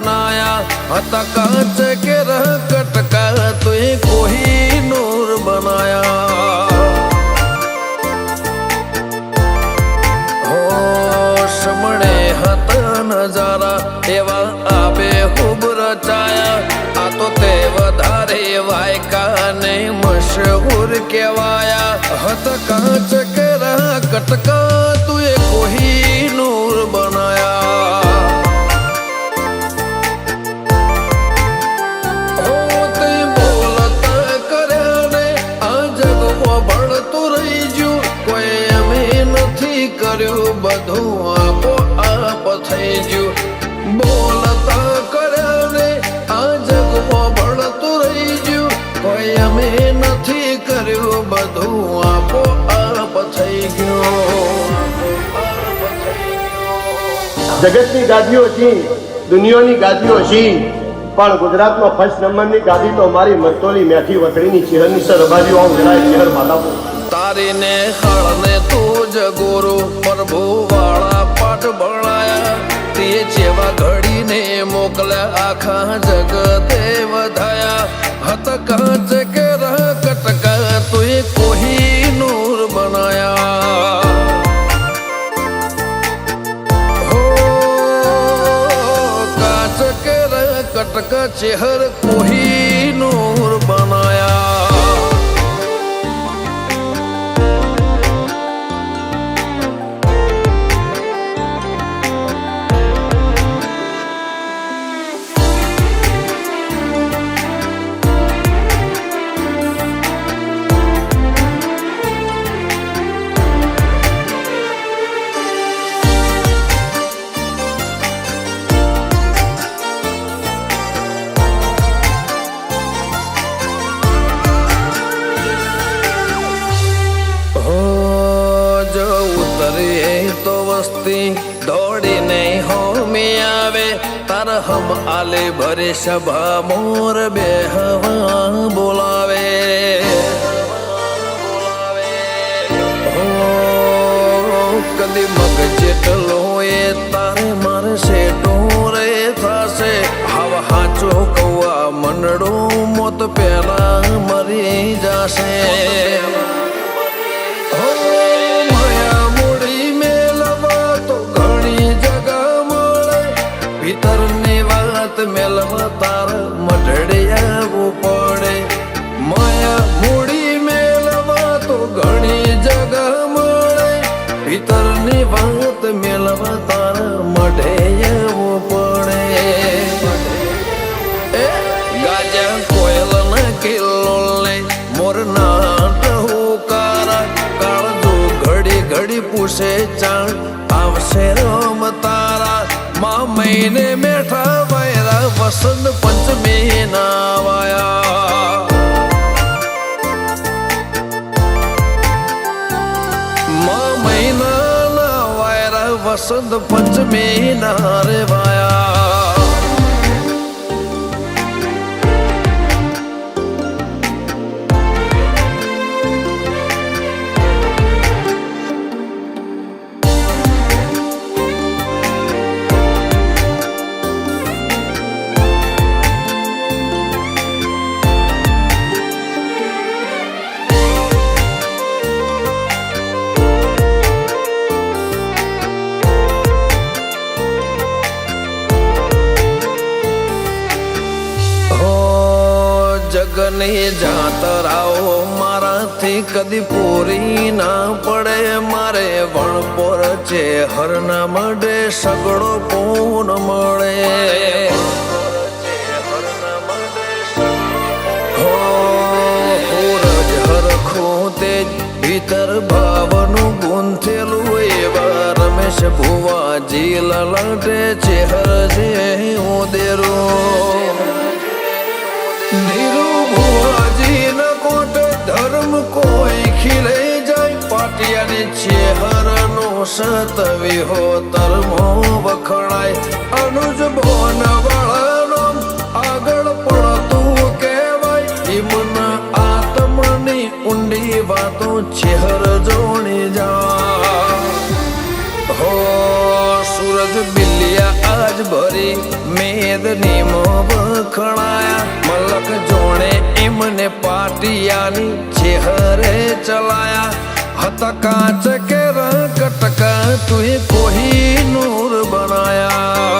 बनाया हता कांच के रह कटका तुए कोहिनूर बनाया हो समणे हता नजारा एवा आबे खूब रचाया आ तो ते वधारे वायका ने मशहूर केवाया हत कांच के रह कटका तुए कोहिनूर बनाया બધું આપો આપ થઈ ગયું બોલતા કર્યા રે આ જગમાં ભળતું રહી ગયું કોઈ અમે નથી કર્યું બધું આપો આપ થઈ ગયું જગતની ગાદીઓ છી દુનિયાની ગાદીઓ છી પણ ગુજરાતમાં ફર્સ્ટ નંબરની ગાદી તો મારી મરતોલી મેઠી વતડીની ચહેરની સર રબાજીઓ આમ જણાય ચહેર માલાપુર तारी ने हल ने तू जगोरो प्रभु वाला पाठ बनाया ते जेवा घड़ी ने मोकल्या आखा जगते वधाया हत कांच के रह कटका तुए कोहिनूर बनाया हो कांच के रह कटका चेहर कोहिनूर बनाया तो वस्ती दौड़ी नहीं हो में आवे तार हम आले भरे सभा मोर बेहवा बोलावे हो कदी मग जेटलो ये तारे मारे से टोरे थासे हवा हाचो कौआ मनडो मोत पेला मरी जासे ભીતરની વાત મેલવા તાર મઢડે આવવું પડે માયા મૂડી મેલવા તો ઘણી જગા મળે ભીતરની વાત મેલવા તાર મઢે આવવું પડે ગાજા કોયલ ના કિલ્લોલે મોરના ટહુકારા કાળજો ઘડી ઘડી પૂછે ચાણ આવશે રોમ તારા माँ महीने मेठा वायरा वसंत पंचमी नावाया माँ महीना ना वायरा वसंत पंचमी नारे वाया જગની જાતરાઓ મારાથી કદી પૂરી ના પડે મારે વણપોર છે હરના મડે સગડો પૂન મળે હો રજ હરખું તે ભીતર ભાવનું ગુંથેલું એવા રમેશ ભુવાજી લલાટે ચેહર જે ઉદેરું धीरू भुआजी न कोटे धर्म कोई खिले जाय पाटिया ने चेहर नो सतवी हो तरमो वखणाय अनुज भोन वाला नो आगळ पड़तू केवाय इमना आत्मनी ऊंडी वातो चेहर जोणी जा हो सूरज बिलिया आज भरी મેદની વખણાયા મલક જોણે એમને પાટિયાની ચેહરે ચલાયા હતા કાચ કે રંગ કટકા તુએ કોઈ નૂર બનાયા